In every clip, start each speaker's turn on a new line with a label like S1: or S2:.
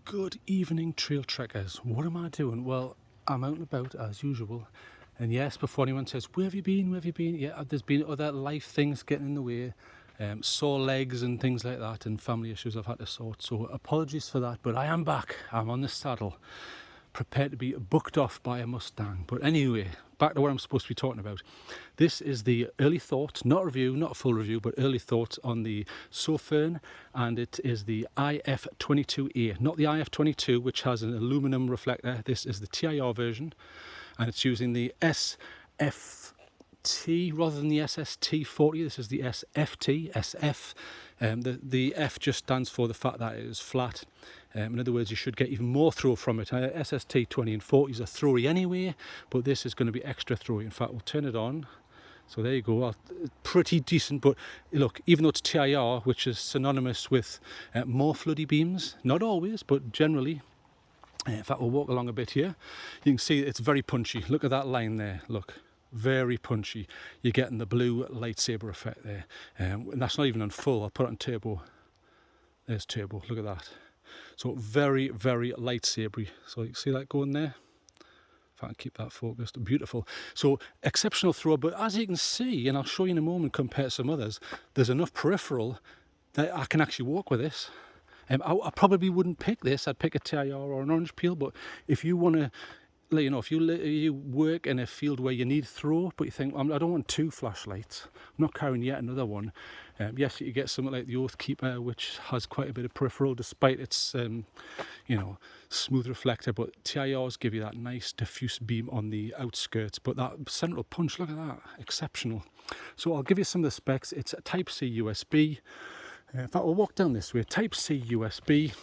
S1: Good evening, trail trekkers. What am I doing? Well, I'm out and about as usual. And yes, before anyone says, where have you been? Where have you been? Yeah, there's been other life things getting in the way. Sore legs and things like that, and family issues I've had to sort. So apologies for that, but I am back. I'm on the saddle, prepared to be booked off by a Mustang. But anyway, back to what I'm supposed to be talking about. This is the early thoughts, not a review, not a full review, but early thoughts on the Sofirn, and it is the IF22A, not the IF22, which has an aluminum reflector. This is the TIR version, and it's using the SFT rather than the SFT40. This is the SFT, SF. The F just stands for the fact that it is flat. In other words, you should get even more throw from it. SFT20 and 40s are throwy anyway, but this is going to be extra throwy. In fact, we'll turn it on. So there you go, pretty decent. But look, even though it's TIR, which is synonymous with more floody beams, not always, but generally. In fact, we'll walk along a bit here. You can see it's very punchy. Look at that line there, look. Very punchy. You're getting the blue lightsaber effect there. And that's not even on full. I'll put it on turbo. There's turbo, look at that. So very, very lightsabery. So you see that going there? If I can keep that focused, beautiful. So exceptional throw, but as you can see, and I'll show you in a moment compared to some others, there's enough peripheral that I can actually walk with this. I probably wouldn't pick this. I'd pick a TIR or an orange peel, but if you want to, you know, if you work in a field where you need throw, but you think, I don't want two flashlights, I'm not carrying yet another one. Yes, you get something like the Oathkeeper, which has quite a bit of peripheral, despite its, you know, smooth reflector. But TIRs give you that nice diffuse beam on the outskirts. But that central punch, look at that, exceptional. So I'll give you some of the specs. It's a Type-C USB. In fact, we'll walk down this way. Type-C USB,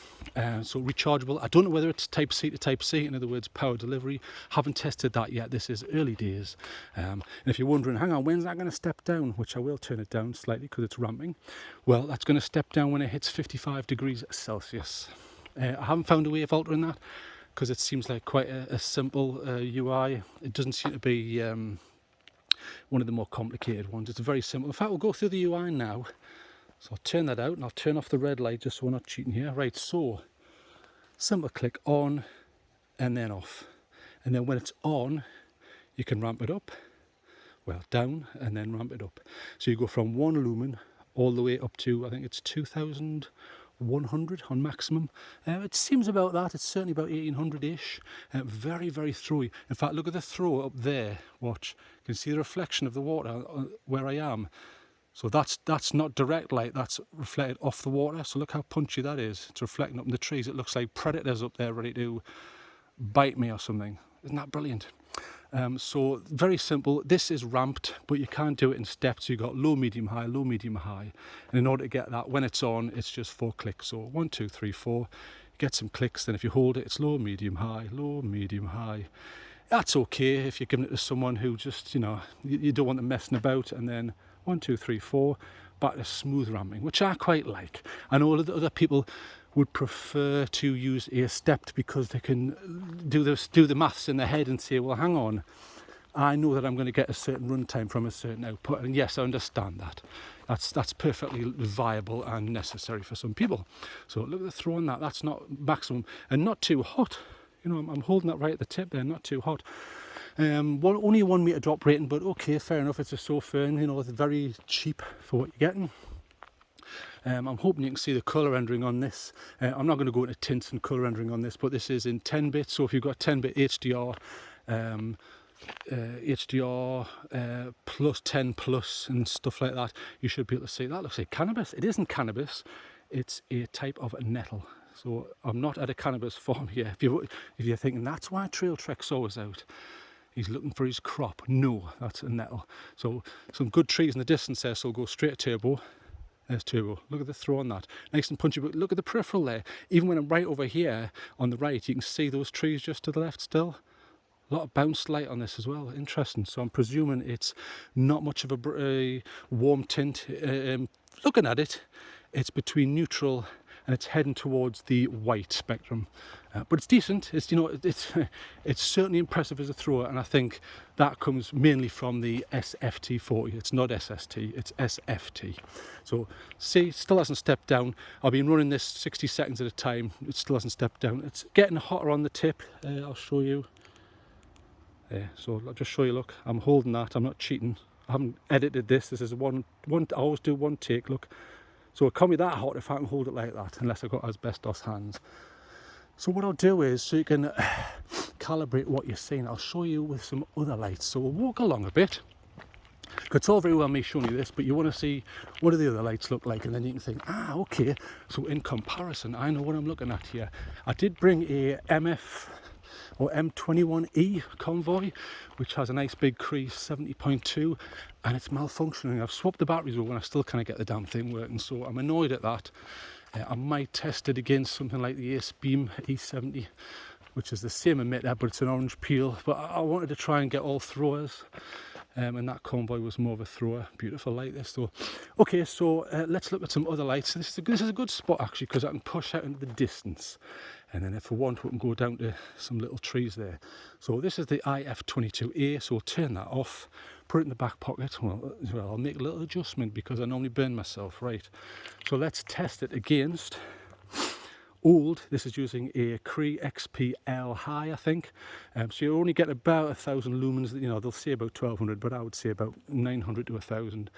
S1: so rechargeable. I don't know whether it's Type-C to Type-C, in other words, power delivery. Haven't tested that yet. This is early days. And if you're wondering, hang on, when's that going to step down? Which I will turn it down slightly because it's ramping. Well, that's going to step down when it hits 55 degrees Celsius. I haven't found a way of altering that because it seems like quite a simple UI. It doesn't seem to be one of the more complicated ones. It's very simple. In fact, we'll go through the UI now. So I'll turn that out and I'll turn off the red light just so we're not cheating here. Right, so simple click on and then off. And then when it's on, you can ramp it up, well, down, and then ramp it up. So you go from 1 lumen all the way up to, I think it's 2,100 on maximum. It seems about that. It's certainly about 1,800-ish. Very, very throwy. In fact, look at the throw up there. Watch. You can see the reflection of the water where I am. So that's not direct light, that's reflected off the water. So look how punchy that is. It's reflecting up in the trees. It looks like predators up there ready to bite me or something. Isn't that brilliant? So very simple. This is ramped, but you can't do it in steps. You've got low, medium, high, low, medium, high. And in order to get that, when it's on, it's just 4 clicks. So 1, 2, 3, 4. You get some clicks. Then if you hold it, it's low, medium, high, low, medium, high. That's okay if you're giving it to someone who just, you know, you don't want them messing about. And then 1, 2, 3, 4, back to smooth ramming, which I quite like. I know other people would prefer to use a stepped because they can do the maths in their head and say, well, hang on, I know that I'm going to get a certain run time from a certain output. And yes, I understand that. That's perfectly viable and necessary for some people. So look at the throw on that. That's not maximum and not too hot. You know, I'm holding that right at the tip there, not too hot. Only a 1 meter drop rating, but okay, fair enough. It's a Sofirn, you know, it's very cheap for what you're getting. I'm hoping you can see the colour rendering on this. I'm not going to go into tints and colour rendering on this, but this is in 10 bits. So if you've got 10-bit HDR, HDR plus 10 plus and stuff like that, you should be able to see that. Looks like cannabis. It isn't cannabis. It's a type of nettle. So I'm not at a cannabis farm here. If you're thinking that's why TrailTrek's always out. He's looking for his crop. No, that's a nettle. So some good trees in the distance there, so we'll go straight to turbo. There's turbo. Look at the throw on that. Nice and punchy, but look at the peripheral there. Even when I'm right over here on the right, you can see those trees just to the left still. A lot of bounce light on this as well. Interesting. So I'm presuming it's not much of a warm tint. Looking at it, it's between neutral and it's heading towards the white spectrum. But it's decent. It's, you know, it's certainly impressive as a thrower, and I think that comes mainly from the SFT40. It's not SST, it's SFT. So see, still hasn't stepped down. I've been running this 60 seconds at a time. It still hasn't stepped down. It's getting hotter on the tip. I'll show you. There, so I'll just show you. Look, I'm holding that. I'm not cheating. I haven't edited this. This is one. I always do one take. Look, so it can't be that hot if I can hold it like that, unless I've got asbestos hands. So what I'll do is, so you can calibrate what you're seeing, I'll show you with some other lights. So we'll walk along a bit. It's all very well me showing you this, but you want to see what do the other lights look like, and then you can think, okay, so in comparison, I know what I'm looking at here. I did bring a MF or M21E convoy, which has a nice big crease 70.2, and it's malfunctioning. I've swapped the batteries over and I still can't get the damn thing working, so I'm annoyed at that. I might test it against something like the Ace Beam E70, which is the same emitter, but it's an orange peel. But I wanted to try and get all throwers, and that convoy was more of a thrower. Beautiful light this though. Okay, so let's look at some other lights. This is a good spot actually, because I can push out into the distance, and then if I want, we can go down to some little trees there. So this is the IF22A, so I'll turn that off, put it in the back pocket. Well, I'll make a little adjustment because I normally burn myself, right? So let's test it against old. This is using a Cree XPL high, I think. So you only get about 1,000 lumens. You know, they'll say about 1,200, but I would say about 900 to 1,000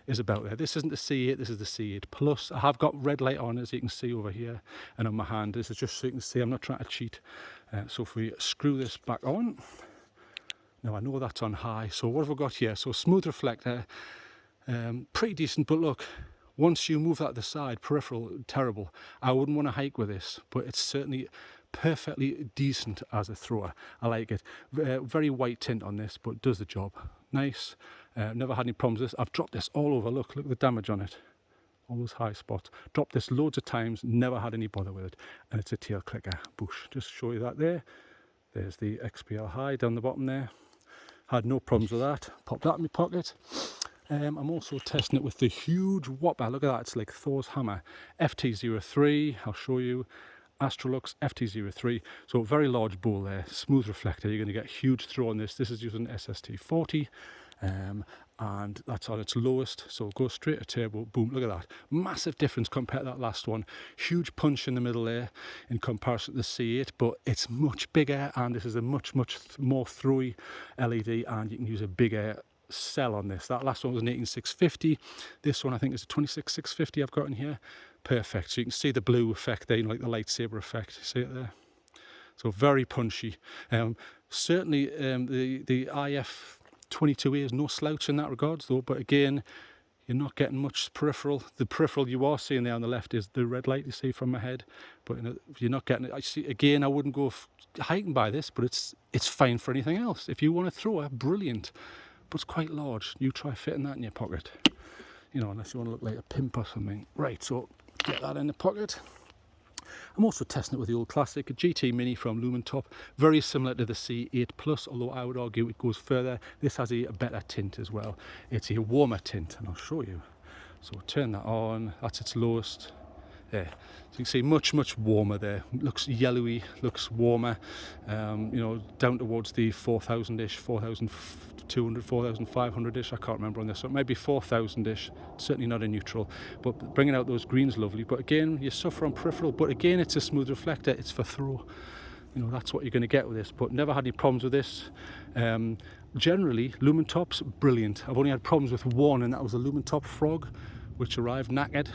S1: is about there. This isn't the C8, this is the C8 Plus. I have got red light on, as you can see over here, and on my hand. This is just so you can see, I'm not trying to cheat. So if we screw this back on, now I know that's on high. So what have we got here? So smooth reflector, pretty decent, but look, once you move that to the side, peripheral, terrible. I wouldn't want to hike with this, but it's certainly perfectly decent as a thrower. I like it. Very white tint on this, but does the job. Nice. Never had any problems with this. I've dropped this all over. Look at the damage on it. All those high spots. Dropped this loads of times, never had any bother with it. And it's a tail clicker. Boosh. Just show you that there. There's the XPL high down the bottom there. Had no problems with that. Pop that in my pocket. I'm also testing it with the huge whopper. Look at that, it's like Thor's hammer. FT03, I'll show you. Astrolux FT03. So very large bowl there, smooth reflector. You're going to get huge throw on this. This is using SFT40, and that's on its lowest. So go straight to turbo, boom, look at that. Massive difference compared to that last one. Huge punch in the middle there in comparison to the C8, but it's much bigger, and this is a much more throwy LED, and you can use a bigger cell on this. That last one was an 18650. This one I think is a 26650 I've got in here. Perfect. So you can see the blue effect there, you know, like the lightsaber effect. See it there? So very punchy. Certainly the IF22A is no slouch in that regards though, but again, you're not getting much peripheral. The peripheral you are seeing there on the left is the red light you see from my head, but you're not getting it. I see, again, I wouldn't go hiking by this, but it's fine for anything else. If you want to throw it, brilliant. But it's quite large. You try fitting that in your pocket, you know, unless you want to look like a pimp or something. Right, so get that in the pocket. I'm also testing it with the old classic, a GT Mini from Lumen Top, very similar to the C8 Plus, although I would argue it goes further. This has a better tint as well. It's a warmer tint, and I'll show you. So turn that on, that's its lowest. There, so you can see much warmer there. Looks yellowy, looks warmer. You know, down towards the 4,000-ish, 4,200, 4,500-ish. I can't remember on this. So it might be 4,000-ish. Certainly not a neutral, but bringing out those greens lovely. But again, you suffer on peripheral. But again, it's a smooth reflector. It's for throw. You know, that's what you're going to get with this. But never had any problems with this. Generally, Lumen Top's brilliant. I've only had problems with one, and that was the Lumen Top Frog, which arrived knackered.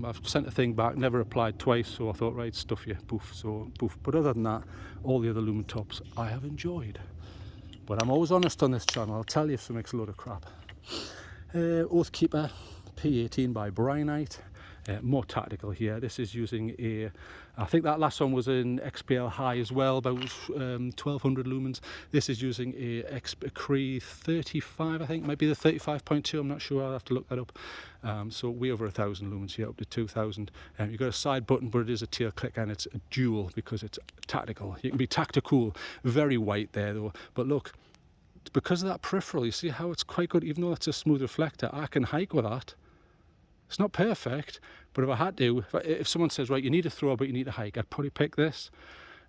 S1: I've sent a thing back, never applied twice, so I thought, right, stuff you, poof, so poof. But other than that, all the other Lumen Tops I have enjoyed. But I'm always honest on this channel. I'll tell you if something's a load of crap. Oathkeeper P18 by Brianite. More tactical here. This is using a, I think that last one was an XPL high as well, about 1200 lumens. This is using a Cree 35, I think, might be the 35.2, I'm not sure, I'll have to look that up. So way over 1,000 lumens here, up to 2,000. You've got a side button, but it is a tail click, and it's a dual because it's tactical. You can be tactical, very white there though, but look, because of that peripheral, you see how it's quite good, even though it's a smooth reflector, I can hike with that. It's not perfect, but if I had to, if someone says, right, you need a thrower but you need a hike, I'd probably pick this.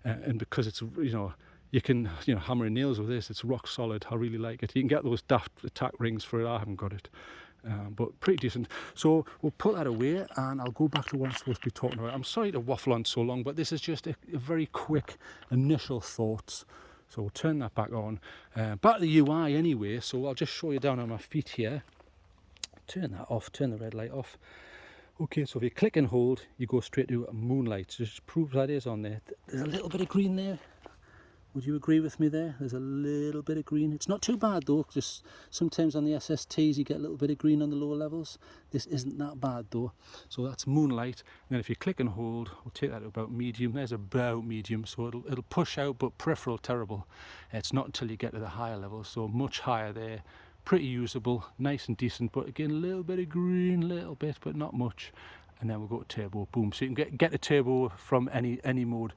S1: And because it's, you know, you can, you know, hammer and nails with this, it's rock solid. I really like it. You can get those daft attack rings for it. I haven't got it, but pretty decent. So we'll put that away and I'll go back to what I'm supposed to be talking about. I'm sorry to waffle on so long, but this is just a very quick initial thoughts. So we'll turn that back on. Back to the UI anyway, so I'll just show you down on my feet here. Turn that off, turn the red light off. Okay, so if you click and hold, you go straight to Moonlight. Just prove that is on there. There's a little bit of green there. Would you agree with me there? There's a little bit of green. It's not too bad though, just sometimes on the SSTs you get a little bit of green on the lower levels. This isn't that bad though. So that's Moonlight. And then if you click and hold, we'll take that to about medium. There's about medium, so it'll push out, but peripheral terrible. It's not until you get to the higher levels, so much higher there. Pretty usable, nice and decent, but again a little bit of green, little bit, but not much. And then we'll go to turbo, boom. So you can get a turbo from any mode.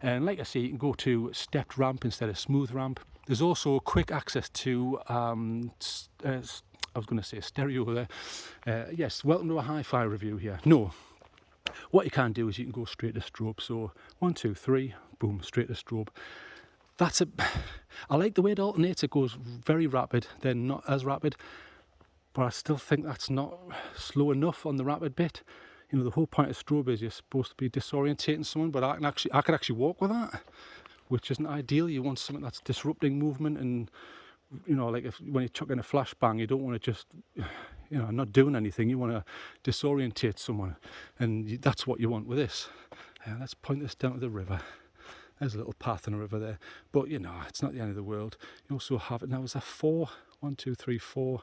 S1: And like I say, you can go to stepped ramp instead of smooth ramp. There's also quick access to, I was going to say stereo there. Yes, welcome to a hi-fi review here. No, what you can do is you can go straight to strobe. So 1, 2, 3, boom, straight to strobe. I like the way it alternates. It goes very rapid, then not as rapid, but I still think that's not slow enough on the rapid bit. You know, the whole point of strobe is you're supposed to be disorientating someone, but I could actually walk with that, which isn't ideal. You want something that's disrupting movement, and you know, like when you're chucking a flashbang, you don't want to just, you know, not doing anything. You want to disorientate someone, and that's what you want with this. Let's point this down to the river. There's a little path in a river there, but you know, it's not the end of the world. You also have it now. Is that 4? 1, 2, 3, 4.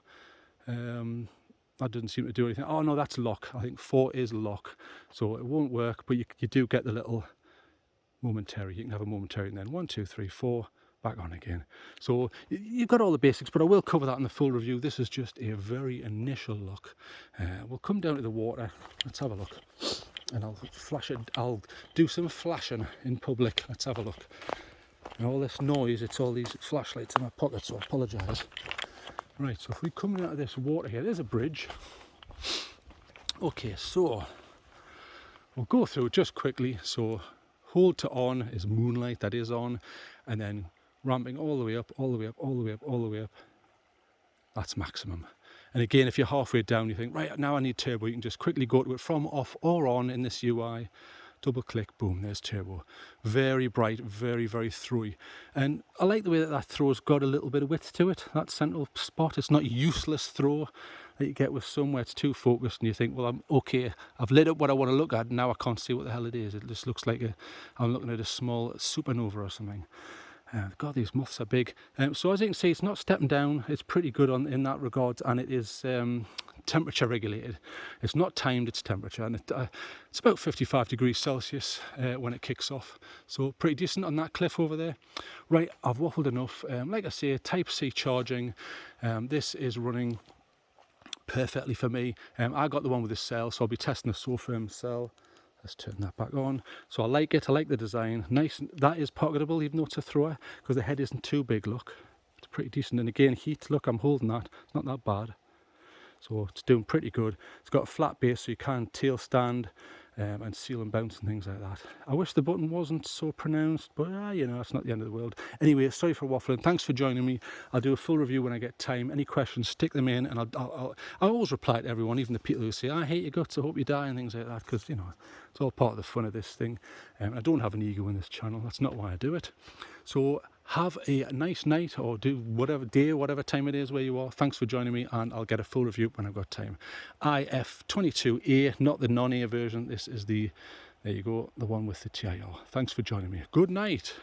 S1: That doesn't seem to do anything. Oh no, that's lock. I think 4 is lock, so it won't work. But you do get the little momentary. You can have a momentary, and then 1, 2, 3, 4. Back on again. So you've got all the basics, but I will cover that in the full review. This is just a very initial look. We'll come down to the water. Let's have a look. And I'll flash it. I'll do some flashing in public. Let's have a look. And all this noise, it's all these flashlights in my pocket, so I apologise. Right, so if we come out of this water here, there's a bridge. Okay, so we'll go through just quickly. So hold to on is Moonlight, that is on, and then ramping all the way up, all the way up, all the way up, all the way up. That's maximum. And again, if you're halfway down, you think, right, now I need turbo, you can just quickly go to it from off or on in this UI. Double click, boom, there's turbo. Very bright, very, very throwy. And I like the way that throw's got a little bit of width to it, that central spot. It's not useless throw that you get with some where it's too focused and you think, well, I'm okay, I've lit up what I want to look at, and now I can't see what the hell it is. It just looks like I'm looking at a small supernova or something. God, these moths are big. So as you can see, it's not stepping down. It's pretty good in that regard, and it is temperature regulated. It's not timed, it's temperature, and it's about 55 degrees Celsius when it kicks off. So pretty decent on that cliff over there. Right, I've waffled enough. Like I say, Type-C charging. This is running perfectly for me. I got the one with the cell, so I'll be testing the Sofirn cell. Let's turn that back on. So I like it, I like the design. Nice, that is pocketable even though it's a thrower, because the head isn't too big, look. It's pretty decent. And again, heat, look, I'm holding that. It's not that bad. So it's doing pretty good. It's got a flat base so you can tail stand and seal and bounce and things like that. I wish the button wasn't so pronounced, but you know, it's not the end of the world. Anyway, sorry for waffling. Thanks for joining me. I'll do a full review when I get time. Any questions, stick them in, and I'll always reply to everyone, even the people who say, I hate your guts, I hope you die, and things like that, because, you know, it's all part of the fun of this thing. I don't have an ego in this channel. That's not why I do it. So have a nice night, or do whatever day, whatever time it is where you are. Thanks for joining me, and I'll get a full review when I've got time. IF22A, not the non-A version. This is the, there you go, the one with the TIR. Thanks for joining me. Good night.